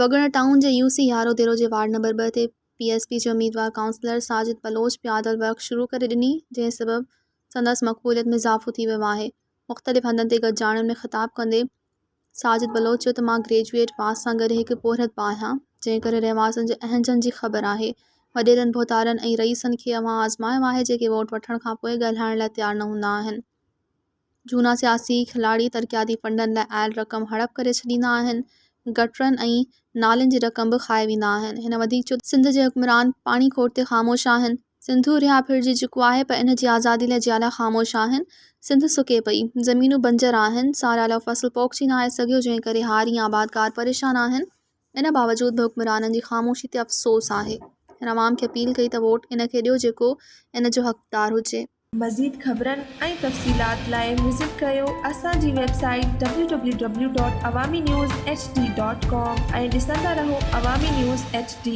वगड़ town जे UC 11 देरो जे ward number 2 ते PSP जो उम्मीदवार काउंसलर साजिद बलोच पैदल वर्क शुरू करे ॾिनी, जंहिं सबब संदसि मक़बूलियत में इज़ाफ़ो थी वियो आहे। मुख़्तलिफ़ हंधनि ते गॾिजाणियुनि में ख़िताब कंदे साजिद बलोच चयो त मां ग्रेजुएट पास सां गॾु हिकु पोहरत आहियां, जंहिं करे रहवासनि जे अहंजनि जी ख़बर आहे। वॾेरनि बोहतारनि ऐं रईसनि खे अवां आज़मायो आहे, जेके वोट वठण खां पोइ ॻाल्हाइण लाइ तयारु न हूंदा आहिनि। जूना सियासी खिलाड़ी तरक़ियाती फंडनि लाइ आयल रक़म हड़प करे छॾींदा आहिनि। गटरनि ऐं नालियुनि जी रक़म बि खाए वेंदा आहिनि। हिन वधीक चयो सिंध जे हुक्मरान पाणी खोट ते ख़ामोश आहिनि। सिंधु रिहा फिरजी चुको आहे, पर इन जी आज़ादी लाइ जियाला ख़ामोश आहिनि। सिंध सुके पई, ज़मीनूं बंजर आहिनि, सारियालो फ़सुलु पोखिजी न आहे सघियो, जंहिं करे हारी आबादकार परेशान आहिनि। इन बावजूद बि हुक्मराननि जी ख़ामोशी ते अफ़सोस आहे। हिन अवाम खे अपील कई त वोट इन खे ॾियो जेको इन जो हक़दार हुजे। मज़ीद ख़बरनि ऐं तफ़सीलात लाइ विज़िट कयो असांजी वेबसाइट www.awamiNewsHD.com ऐं ॾिसंदा रहो अवामी न्यूज़ HD।